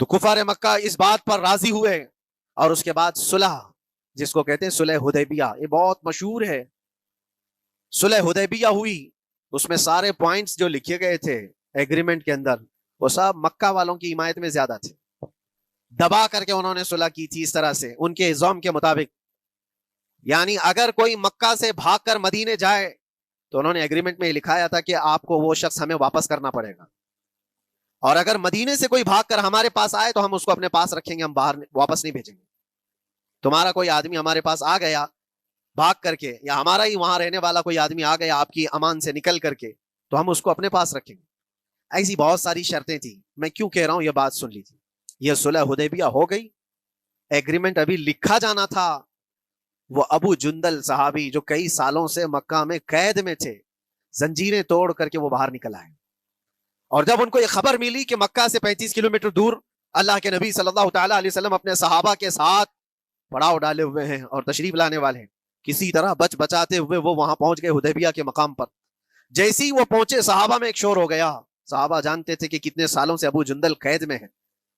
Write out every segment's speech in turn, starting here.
تو کفار مکہ اس بات پر راضی ہوئے، اور اس کے بعد صلح، جس کو کہتے ہیں صلح حدیبیہ، یہ بہت مشہور ہے۔ صلح حدیبیہ ہوئی، اس میں سارے پوائنٹس جو لکھے گئے تھے ایگریمنٹ کے اندر، وہ سب مکہ والوں کی حمایت میں زیادہ تھے۔ دبا کر کے انہوں نے صلح کی تھی اس طرح سے، ان کے نظام کے مطابق، یعنی اگر کوئی مکہ سے بھاگ کر مدینے جائے تو انہوں نے ایگریمنٹ میں لکھایا تھا کہ آپ کو وہ شخص ہمیں واپس کرنا پڑے گا، اور اگر مدینے سے کوئی بھاگ کر ہمارے پاس آئے تو ہم اس کو اپنے پاس رکھیں گے، ہم باہر واپس نہیں بھیجیں گے۔ تمہارا کوئی آدمی ہمارے پاس آ گیا بھاگ کر کے، یا ہمارا ہی وہاں رہنے والا کوئی آدمی آ گیا آپ کی امان سے نکل کر کے، تو ہم اس کو اپنے پاس رکھیں گے۔ ایسی بہت ساری شرطیں تھیں، میں کیوں کہہ رہا ہوں یہ بات سن لیجیے۔ یہ صلح حدیبیہ ہو گئی، ایگریمنٹ ابھی لکھا جانا تھا۔ وہ ابو جندل صحابی جو کئی سالوں سے مکہ میں قید میں تھے، زنجیریں توڑ کر کے وہ باہر نکل آئے، اور جب ان کو یہ خبر ملی کہ مکہ سے 35 کلومیٹر دور اللہ کے نبی صلی اللہ تعالی علیہ وسلم اپنے صحابہ کے ساتھ پڑاؤ ڈالے ہوئے ہیں اور تشریف لانے والے ہیں، کسی طرح بچ بچاتے ہوئے وہ وہاں پہنچ گئے حدیبیہ کے مقام پر۔ جیسی وہ پہنچے، صحابہ میں ایک شور ہو گیا۔ صحابہ جانتے تھے کہ کتنے سالوں سے ابو جندل قید میں ہے،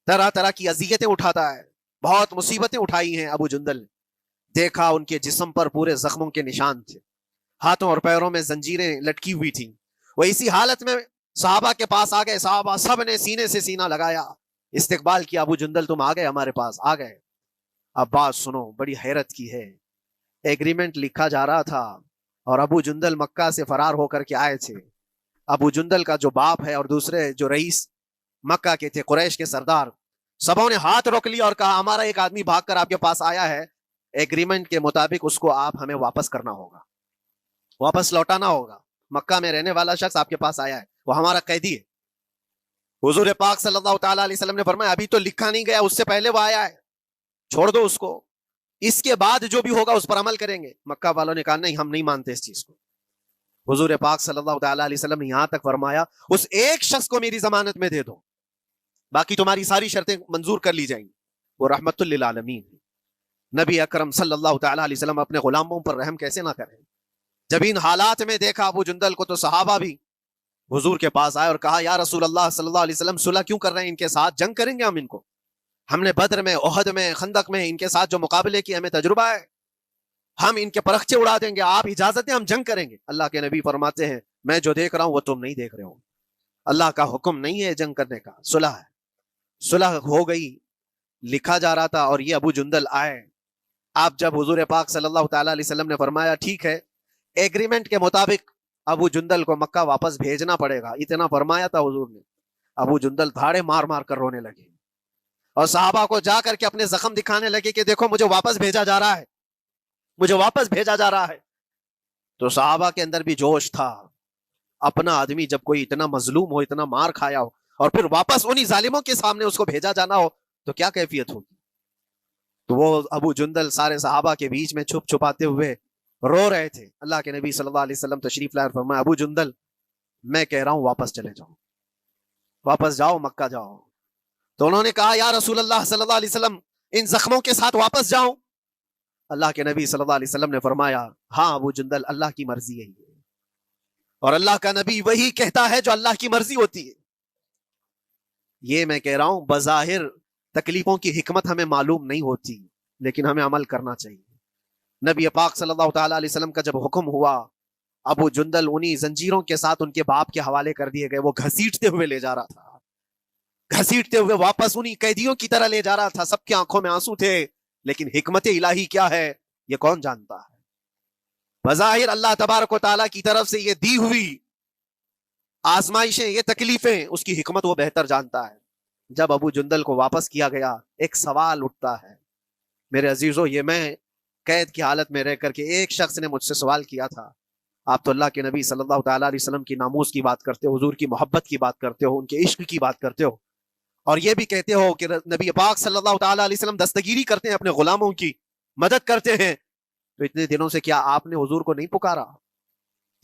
طرح طرح کی اذیتیں اٹھاتا ہے، بہت مصیبتیں اٹھائی ہیں ابو جندل۔ دیکھا ان کے جسم پر پورے زخموں کے نشان تھے، ہاتھوں اور پیروں میں زنجیریں لٹکی ہوئی تھیں۔ وہ اسی حالت میں صحابہ کے پاس آ گئے، صحابہ سب نے سینے سے سینہ لگایا، استقبال کیا، ابو جندل تم آ گئے ہمارے پاس، آ گئے۔ اب بات سنو، بڑی حیرت کی ہے۔ ایگریمنٹ لکھا جا رہا تھا اور ابو جندل مکہ سے فرار ہو کر کے آئے تھے۔ ابو جندل کا جو باپ ہے اور دوسرے جو رئیس مکہ کے تھے، قریش کے سردار، سبوں نے ہاتھ روک لیا اور کہا ہمارا ایک آدمی بھاگ کر آپ کے پاس آیا ہے، ایگریمنٹ کے مطابق اس کو آپ ہمیں واپس کرنا ہوگا، واپس لوٹانا ہوگا۔ مکہ میں رہنے والا شخص آپ کے پاس آیا ہے، وہ ہمارا قیدی ہے۔ حضور پاک صلی اللہ تعالی علیہ وسلم نے فرمایا ابھی تو لکھا نہیں گیا، اس سے پہلے وہ آیا ہے، چھوڑ دو اس کو، اس کے بعد جو بھی ہوگا اس پر عمل کریں گے۔ مکہ والوں نے کہا نہیں، ہم نہیں مانتے اس چیز کو۔ حضور پاک صلی اللہ تعالی علیہ وسلم نے یہاں تک فرمایا اس ایک شخص کو میری ضمانت میں دے دو، باقی تمہاری ساری شرطیں منظور کر لی جائیں گی۔ وہ رحمت للعالمین نبی اکرم صلی اللہ تعالی علیہ وسلم اپنے غلاموں پر رحم کیسے نہ کریں۔ جب ان حالات میں دیکھا ابو جندل کو، تو صحابہ بھی حضور کے پاس آئے اور کہا یا رسول اللہ صلی اللہ علیہ وسلم صلح کیوں کر رہے ہیں ان کے ساتھ، جنگ کریں گے ہم ان کو، ہم نے بدر میں، احد میں، خندق میں ان کے ساتھ جو مقابلے کی ہمیں تجربہ ہے، ہم ان کے پرخچے اڑا دیں گے، آپ اجازت دیں ہم جنگ کریں گے۔ اللہ کے نبی فرماتے ہیں میں جو دیکھ رہا ہوں وہ تم نہیں دیکھ رہے ہو، اللہ کا حکم نہیں ہے جنگ کرنے کا، صلح ہے۔ صلح ہو گئی، لکھا جا رہا تھا، اور یہ ابو جندل آئے۔ آپ جب حضور پاک صلی اللہ تعالی علیہ وسلم نے فرمایا ٹھیک ہے ایگریمنٹ کے مطابق ابو جندل کو مکہ واپس بھیجنا پڑے گا، اتنا فرمایا تھا حضور نے، ابو جندل دھاڑے مار مار کر رونے لگے اور صحابہ کو جا کر کے اپنے زخم دکھانے لگے کہ دیکھو مجھے واپس بھیجا جا رہا ہے، مجھے واپس بھیجا جا رہا ہے۔ تو صحابہ کے اندر بھی جوش تھا، اپنا آدمی جب کوئی اتنا مظلوم ہو، اتنا مار کھایا ہو، اور پھر واپس انہی ظالموں کے سامنے اس کو بھیجا جانا ہو تو کیا کیفیت ہوگی۔ تو وہ ابو جندل سارے صحابہ کے بیچ میں چھپ چھپاتے ہوئے رو رہے تھے۔ اللہ کے نبی صلی اللہ علیہ وسلم تشریف لائے، فرمایا ابو جندل میں کہہ رہا ہوں واپس چلے جاؤ، واپس جاؤ، مکہ جاؤ۔ تو انہوں نے کہا یا رسول اللہ صلی اللہ علیہ وسلم ان زخموں کے ساتھ واپس جاؤں؟ اللہ کے نبی صلی اللہ علیہ وسلم نے فرمایا ہاں ابو جندل، اللہ کی مرضی ہے، اور اللہ کا نبی وہی کہتا ہے جو اللہ کی مرضی ہوتی ہے۔ یہ میں کہہ رہا ہوں بظاہر تکلیفوں کی حکمت ہمیں معلوم نہیں ہوتی، لیکن ہمیں عمل کرنا چاہیے۔ نبی پاک صلی اللہ تعالی علیہ وسلم کا جب حکم ہوا، ابو جندل انہی زنجیروں کے ساتھ ان کے باپ کے حوالے کر دیے گئے۔ وہ گھسیٹتے ہوئے لے جا رہا تھا، گھسیٹتے ہوئے واپس انہی قیدیوں کی طرح لے جا رہا تھا۔ سب کی آنکھوں میں آنسو تھے، لیکن حکمت الہی کیا ہے یہ کون جانتا ہے۔ بظاہر اللہ تبارک و تعالیٰ کی طرف سے یہ دی ہوئی آزمائشیں، یہ تکلیفیں، اس کی حکمت وہ بہتر جانتا ہے۔ جب ابو جندل کو واپس کیا گیا، ایک سوال اٹھتا ہے میرے عزیزو، یہ میں قید کی حالت میں رہ کر کے ایک شخص نے مجھ سے سوال کیا تھا، آپ تو اللہ کے نبی صلی اللہ تعالیٰ علیہ وسلم کی ناموس کی بات کرتے ہو، حضور کی محبت کی بات کرتے ہو، ان کے عشق کی بات کرتے ہو، اور یہ بھی کہتے ہو کہ نبی پاک صلی اللہ تعالیٰ علیہ وسلم دستگیری کرتے ہیں، اپنے غلاموں کی مدد کرتے ہیں، تو اتنے دنوں سے کیا آپ نے حضور کو نہیں پکارا؟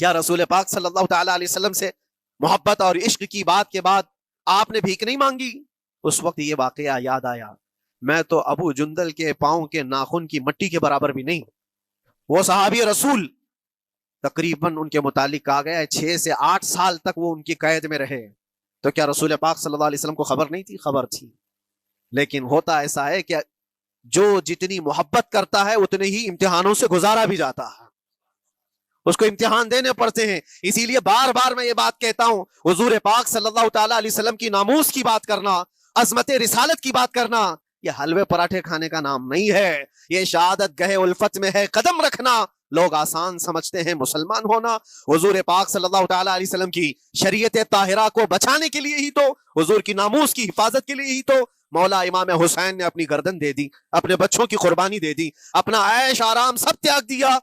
کیا رسول پاک صلی اللہ تعالیٰ علیہ وسلم سے محبت اور عشق کی بات کے بعد آپ نے بھیک نہیں مانگی؟ اس وقت یہ واقعہ یاد آیا، میں تو ابو جندل کے پاؤں کے ناخن کی مٹی کے برابر بھی نہیں۔ وہ صحابی رسول تقریباً ان کے متعلق کہا گیا ہے 6 سے 8 سال تک وہ ان کی قید میں رہے، تو کیا رسول پاک صلی اللہ علیہ وسلم کو خبر نہیں تھی؟ خبر تھی۔ لیکن ہوتا ایسا ہے کہ جو جتنی محبت کرتا ہے اتنے ہی امتحانوں سے گزارا بھی جاتا ہے، اس کو امتحان دینے پڑتے ہیں. اسی لیے بار بار میں یہ بات کہتا ہوں، حضور پاک صلی اللہ تعالی علیہ وسلم کی ناموس کی بات کرنا، عظمت رسالت کی بات کرنا، یہ حلوے پراٹھے کھانے کا نام نہیں ہے. یہ شہادت گہے الفت میں ہے قدم رکھنا. لوگ آسان سمجھتے ہیں مسلمان ہونا. حضور پاک صلی اللہ تعالی علیہ وسلم کی شریعت طاہرہ کو بچانے کے لیے ہی تو، حضور کی ناموس کی حفاظت کے لیے ہی تو مولا امام حسین نے اپنی گردن دے دی، اپنے بچوں کی قربانی دے دی، اپنا عیش آرام سب تیاگ دیا.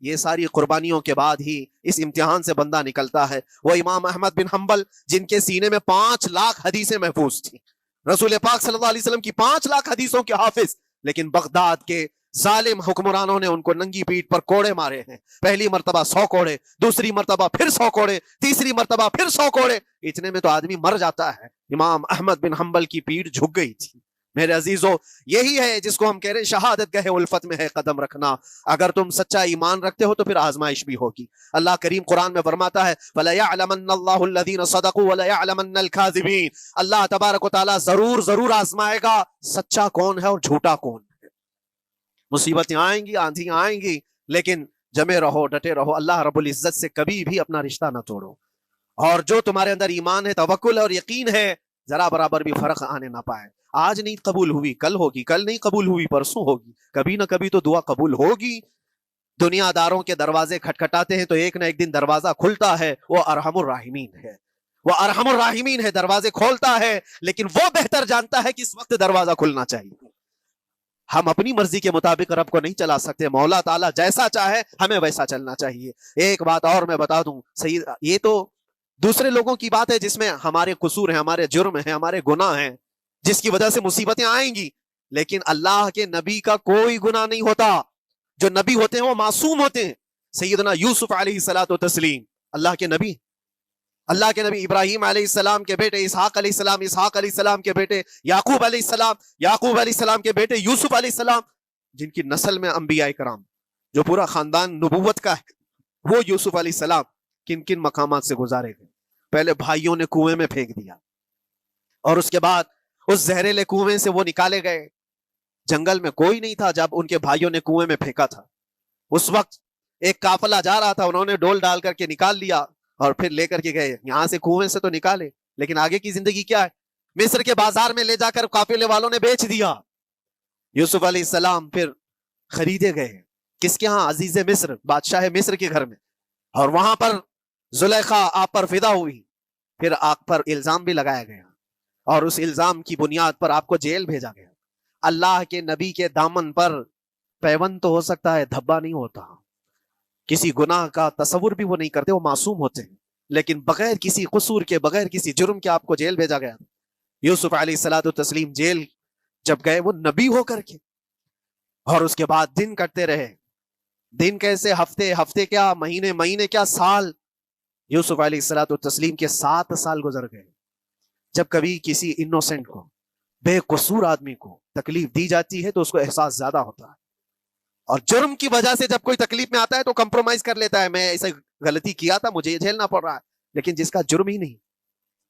یہ ساری قربانیوں کے بعد ہی اس امتحان سے بندہ نکلتا ہے. وہ امام احمد بن حنبل جن کے سینے میں 5 لاکھ حدیثیں محفوظ تھیں، رسول پاک صلی اللہ علیہ وسلم کی 5 لاکھ حدیثوں کے حافظ، لیکن بغداد کے ظالم حکمرانوں نے ان کو ننگی پیٹھ پر کوڑے مارے ہیں. پہلی مرتبہ 100 کوڑے، دوسری مرتبہ پھر 100 کوڑے، تیسری مرتبہ پھر 100 کوڑے. اتنے میں تو آدمی مر جاتا ہے. امام احمد بن حنبل کی پیٹھ جھک گئی تھی. میرے عزیزو، یہی ہے جس کو ہم کہہ رہے ہیں شہادت گہے الفت میں ہے قدم رکھنا. اگر تم سچا ایمان رکھتے ہو تو پھر آزمائش بھی ہوگی. اللہ کریم قرآن میں فرماتا ہے وَلَيَعْلَمَنَّ اللَّهُ الَّذِينَ صَدَقُوا وَلَيَعْلَمَنَّ الْكَاذِبِينَ. اللہ تبارک و تعالیٰ ضرور آزمائے گا سچا کون ہے اور جھوٹا کون ہے. مصیبتیں آئیں گی، آندھیاں آئیں گی، لیکن جمے رہو، ڈٹے رہو. اللہ رب العزت سے کبھی بھی اپنا رشتہ نہ توڑو. اور جو تمہارے اندر ایمان ہے، توکل اور یقین ہے، ذرا برابر بھی فرق آنے نہ پائے. آج نہیں قبول ہوئی کل ہوگی، کل نہیں قبول ہوئی پرسوں ہوگی، کبھی نہ کبھی تو دعا قبول ہوگی. دنیا داروں کے دروازے کھٹکھٹاتے ہیں تو ایک نہ ایک دن دروازہ کھلتا ہے. وہ ارحم الراحمین ہے، وہ ارحم الراحمین ہے، دروازے کھولتا ہے، لیکن وہ بہتر جانتا ہے کہ اس وقت دروازہ کھلنا چاہیے. ہم اپنی مرضی کے مطابق رب کو نہیں چلا سکتے. مولا تعالیٰ جیسا چاہے ہمیں ویسا چلنا چاہیے. ایک بات اور میں بتا دوں سید، یہ تو دوسرے لوگوں کی بات ہے جس میں ہمارے قصور ہیں، ہمارے جرم ہیں، ہمارے گناہ ہیں، جس کی وجہ سے مصیبتیں آئیں گی. لیکن اللہ کے نبی کا کوئی گناہ نہیں ہوتا. جو نبی ہوتے ہیں وہ معصوم ہوتے ہیں. سیدنا یوسف علیہ الصلوۃ والتسلیم اللہ کے نبی، اللہ کے نبی ابراہیم علیہ السلام کے بیٹے اسحاق علیہ السلام، اسحاق علیہ السلام کے بیٹے یعقوب علیہ السلام، یعقوب علیہ السلام کے بیٹے یوسف علیہ السلام، جن کی نسل میں انبیاء کرام جو پورا خاندان نبوت کا ہے، وہ یوسف علیہ السلام کن کن مقامات سے گزارے گئے. پہلے بھائیوں نے کنویں میں پھینک دیا، اور اس کے بعد اس زہریلے کنویں سے وہ نکالے گئے. جنگل میں کوئی نہیں تھا جب ان کے بھائیوں نے کنویں میں پھینکا تھا. اس وقت ایک قافلہ جا رہا تھا، انہوں نے ڈول ڈال کر کے نکال لیا اور پھر لے کر کے گئے. یہاں سے کنویں سے تو نکالے، لیکن آگے کی زندگی کیا ہے؟ مصر کے بازار میں لے جا کر قافلے والوں نے بیچ دیا. یوسف علیہ السلام پھر خریدے گئے. کس کے ہاں؟ عزیز مصر، بادشاہ مصر کے گھر میں. اور وہاں پر زلیخا آپ پر فدا ہوئی. پھر آپ پر الزام بھی لگایا گیا، اور اس الزام کی بنیاد پر آپ کو جیل بھیجا گیا. اللہ کے نبی کے دامن پر پیوند تو ہو سکتا ہے، دھبا نہیں ہوتا. کسی گناہ کا تصور بھی وہ نہیں کرتے، وہ معصوم ہوتے ہیں. لیکن بغیر کسی قصور کے، بغیر کسی جرم کے آپ کو جیل بھیجا گیا. یوسف علیہ الصلوۃ والتسلیم جیل جب گئے، وہ نبی ہو کر کے، اور اس کے بعد دن کٹتے رہے. دن کیسے؟ ہفتے، ہفتے کیا مہینے، مہینے کیا سال. یوسف علیہ الصلوۃ والتسلیم کے 7 سال گزر گئے. جب کبھی کسی انوسنٹ کو، بے قصور آدمی کو تکلیف دی جاتی ہے تو اس کو احساس زیادہ ہوتا ہے. اور جرم کی وجہ سے جب کوئی تکلیف میں آتا ہے تو کمپرومائز کر لیتا ہے، میں ایسا غلطی کیا تھا، مجھے یہ جھیلنا پڑ رہا ہے. لیکن جس کا جرم ہی نہیں،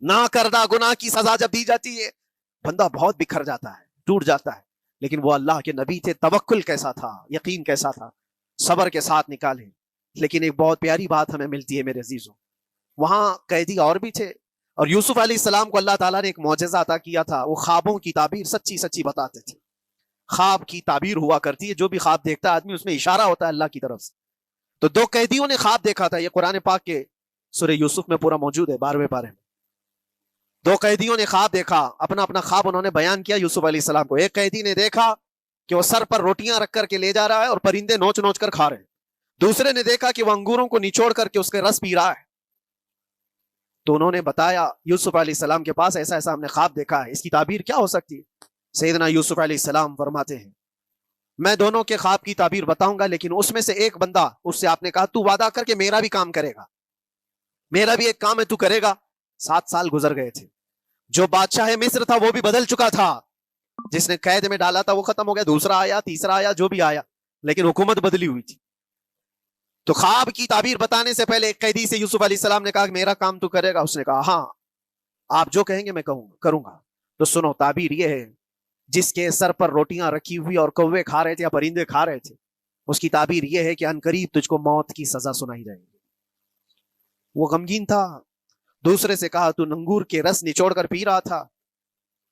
نہ کردہ گناہ کی سزا جب دی جاتی ہے، بندہ بہت بکھر جاتا ہے، ٹوٹ جاتا ہے. لیکن وہ اللہ کے نبی تھے. توکل کیسا تھا، یقین کیسا تھا، صبر کے ساتھ نکالے. لیکن ایک بہت پیاری بات ہمیں ملتی ہے میرے عزیزوں، وہاں قیدی اور بھی تھے، اور یوسف علیہ السلام کو اللہ تعالیٰ نے ایک معجزہ عطا کیا تھا. وہ خوابوں کی تعبیر سچی سچی بتاتے تھے. خواب کی تعبیر ہوا کرتی ہے، جو بھی خواب دیکھتا ہے آدمی اس میں اشارہ ہوتا ہے اللہ کی طرف سے. تو 2 قیدیوں نے خواب دیکھا تھا. یہ قرآن پاک کے سورہ یوسف میں پورا موجود ہے، 12ویں پارے میں. 2 قیدیوں نے خواب دیکھا، اپنا اپنا خواب انہوں نے بیان کیا یوسف علیہ السلام کو. ایک قیدی نے دیکھا کہ وہ سر پر روٹیاں رکھ کر کے لے جا رہا ہے اور پرندے نوچ نوچ کر کھا رہے ہیں. دوسرے نے دیکھا کہ وہ انگوروں کو نچوڑ کر کے اس کے رس پی رہا ہے. تو انہوں نے بتایا یوسف علیہ السلام کے پاس ایسا ایسا ہم نے خواب دیکھا ہے، اس کی تعبیر کیا ہو سکتی ہے؟ سیدنا یوسف علیہ السلام فرماتے ہیں میں دونوں کے خواب کی تعبیر بتاؤں گا، لیکن اس میں سے ایک بندہ، اس سے آپ نے کہا تو وعدہ کر کے میرا بھی کام کرے گا، میرا بھی ایک کام ہے تو کرے گا. 7 سال گزر گئے تھے. جو بادشاہ مصر تھا وہ بھی بدل چکا تھا، جس نے قید میں ڈالا تھا وہ ختم ہو گیا، دوسرا آیا، تیسرا آیا، جو بھی آیا، لیکن حکومت بدلی ہوئی تھی. تو خواب کی تعبیر بتانے سے پہلے ایک قیدی سے یوسف علیہ السلام نے کہا کہ میرا کام تو کرے گا. اس نے کہا ہاں، آپ جو کہیں گے میں کروں گا. تو سنو، تعبیر یہ ہے جس کے سر پر روٹیاں رکھی ہوئی اور کوے کھا رہے تھے یا پرندے کھا رہے تھے، اس کی تعبیر یہ ہے کہ عنقریب تجھ کو موت کی سزا سنائی جائے گی۔ وہ غمگین تھا، دوسرے سے کہا تو انگور کے رس نچوڑ کر پی رہا تھا،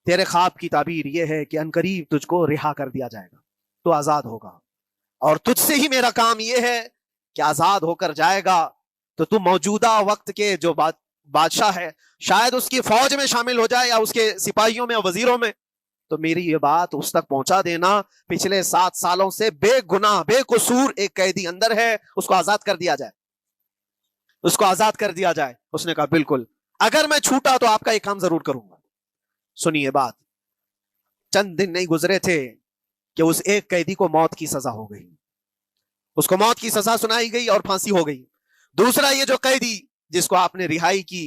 تیرے خواب کی تعبیر یہ ہے کہ عنقریب تجھ کو رہا کر دیا جائے گا، تو آزاد ہوگا، اور تجھ سے ہی میرا کام یہ ہے کہ آزاد ہو کر جائے گا تو تو موجودہ وقت کے جو بادشاہ ہے، شاید اس کی فوج میں شامل ہو جائے یا اس کے سپاہیوں میں یا وزیروں میں، تو میری یہ بات اس تک پہنچا دینا، پچھلے 7 سالوں سے بے گناہ بے قصور ایک قیدی اندر ہے، اس کو آزاد کر دیا جائے، اس کو آزاد کر دیا جائے۔ اس نے کہا بالکل، اگر میں چھوٹا تو آپ کا یہ کام ضرور کروں گا۔ سنیے بات، چند دن نہیں گزرے تھے کہ اس ایک قیدی کو موت کی سزا ہو گئی، اس کو موت کی سزا سنائی گئی اور پھانسی ہو گئی۔ دوسرا یہ جو قیدی جس کو آپ نے رہائی کی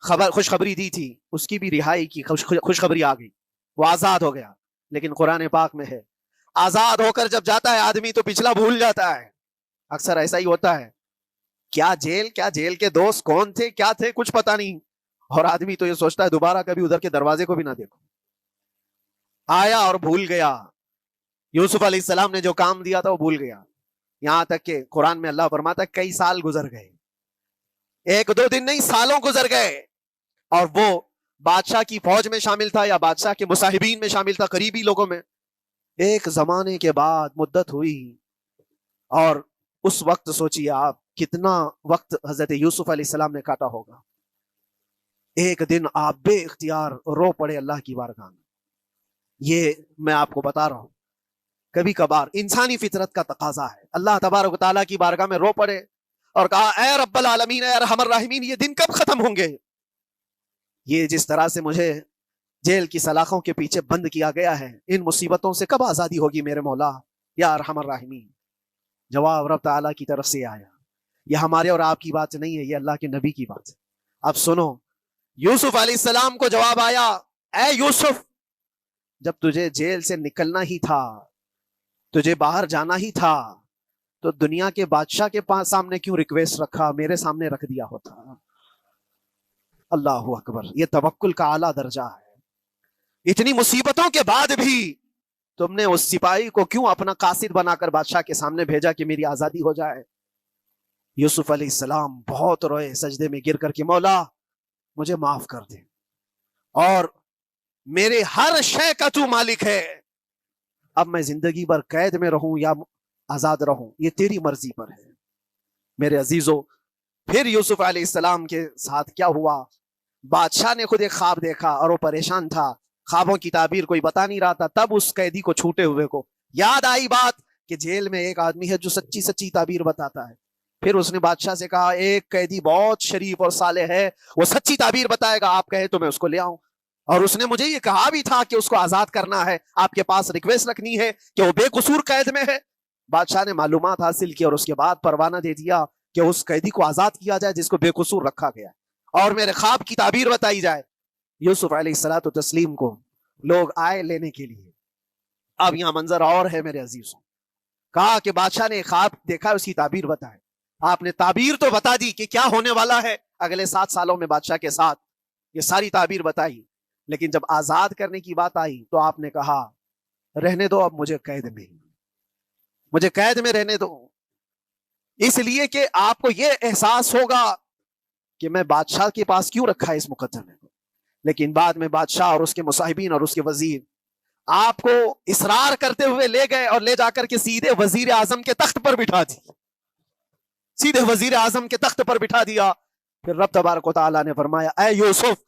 خوشخبری دی تھی، اس کی بھی رہائی کی خوشخبری آ گئی، وہ آزاد ہو گیا۔ لیکن قرآن پاک میں ہے، آزاد ہو کر جب جاتا ہے آدمی تو پچھلا بھول جاتا ہے، اکثر ایسا ہی ہوتا ہے، کیا جیل کے دوست کون تھے کیا تھے کچھ پتا نہیں، اور آدمی تو یہ سوچتا ہے دوبارہ کبھی ادھر کے دروازے کو بھی نہ دیکھو، آیا اور بھول گیا۔ یوسف علیہ السلام نے جو کام دیا تھا وہ بھول گیا، یہاں تک کہ قرآن میں اللہ فرماتا ہے کئی سال گزر گئے، 1-2 دن نہیں، سالوں گزر گئے، اور وہ بادشاہ کی فوج میں شامل تھا یا بادشاہ کے مصاحبین میں شامل تھا، قریبی لوگوں میں۔ ایک زمانے کے بعد مدت ہوئی، اور اس وقت سوچیے آپ کتنا وقت حضرت یوسف علیہ السلام نے کاٹا ہوگا۔ ایک دن آپ بے اختیار رو پڑے اللہ کی بارگاہ میں۔ یہ میں آپ کو بتا رہا ہوں، کبھی کبھار انسانی فطرت کا تقاضا ہے، اللہ تبارک و تعالیٰ کی بارگاہ میں رو پڑے اور کہا اے رب العالمین، اے ارحم الراحمین، یہ دن کب ختم ہوں گے؟ یہ جس طرح سے مجھے جیل کی سلاخوں کے پیچھے بند کیا گیا ہے، ان مصیبتوں سے کب آزادی ہوگی میرے مولا یا ارحم الراحمین؟ جواب رب تعالیٰ کی طرف سے آیا، یہ ہمارے اور آپ کی بات نہیں ہے، یہ اللہ کے نبی کی بات ہے۔ اب سنو، یوسف علیہ السلام کو جواب آیا، اے یوسف، جب تجھے جیل سے نکلنا ہی تھا، تجھے باہر جانا ہی تھا، تو دنیا کے بادشاہ کے پاس سامنے کیوں ریکویسٹ رکھا، میرے سامنے رکھ دیا ہوتا۔ اللہ اکبر، یہ توکل کا اعلیٰ درجہ ہے۔ اتنی مصیبتوں کے بعد بھی تم نے اس سپاہی کو کیوں اپنا قاصد بنا کر بادشاہ کے سامنے بھیجا کہ میری آزادی ہو جائے؟ یوسف علیہ السلام بہت روئے، سجدے میں گر کر کے مولا مجھے معاف کر دے، اور میرے ہر شے کا تو مالک ہے، اب میں زندگی بھر قید میں رہوں یا آزاد رہوں یہ تیری مرضی پر ہے۔ میرے عزیزو، پھر یوسف علیہ السلام کے ساتھ کیا ہوا؟ بادشاہ نے خود ایک خواب دیکھا اور وہ پریشان تھا، خوابوں کی تعبیر کوئی بتا نہیں رہا تھا۔ تب اس قیدی کو چھوٹے ہوئے کو یاد آئی بات کہ جیل میں ایک آدمی ہے جو سچی سچی تعبیر بتاتا ہے۔ پھر اس نے بادشاہ سے کہا ایک قیدی بہت شریف اور صالح ہے، وہ سچی تعبیر بتائے گا، آپ کہے تو میں اس کو لے آؤں۔ اور اس نے مجھے یہ کہا بھی تھا کہ اس کو آزاد کرنا ہے، آپ کے پاس ریکویسٹ رکھنی ہے کہ وہ بے قصور قید میں ہے۔ بادشاہ نے معلومات حاصل کی اور اس کے بعد پروانہ دے دیا کہ اس قیدی کو آزاد کیا جائے جس کو بے قصور رکھا گیا، اور میرے خواب کی تعبیر بتائی جائے۔ یوسف علیہ الصلوۃ والتسلیم کو لوگ آئے لینے کے لیے۔ اب یہاں منظر اور ہے میرے عزیزوں، کہا کہ بادشاہ نے خواب دیکھا، اس کی تعبیر بتائے۔ آپ نے تعبیر تو بتا دی کہ کیا ہونے والا ہے اگلے 7 سالوں میں بادشاہ کے ساتھ، یہ ساری تعبیر بتائی، لیکن جب آزاد کرنے کی بات آئی تو آپ نے کہا رہنے دو، اب مجھے قید میں رہنے دو، اس لیے کہ آپ کو یہ احساس ہوگا کہ میں بادشاہ کے پاس کیوں رکھا ہے اس مقدمے کو۔ لیکن بعد میں بادشاہ اور اس کے مصاحبین اور اس کے وزیر آپ کو اصرار کرتے ہوئے لے گئے اور لے جا کر کے سیدھے وزیر اعظم کے تخت پر بٹھا دی، سیدھے وزیر اعظم کے تخت پر بٹھا دیا۔ پھر رب تبارک و تعالیٰ نے فرمایا اے یوسف،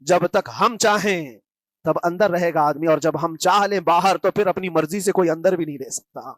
جب تک ہم چاہیں تب اندر رہے گا آدمی، اور جب ہم چاہ لیں باہر تو پھر اپنی مرضی سے کوئی اندر بھی نہیں رہ سکتا۔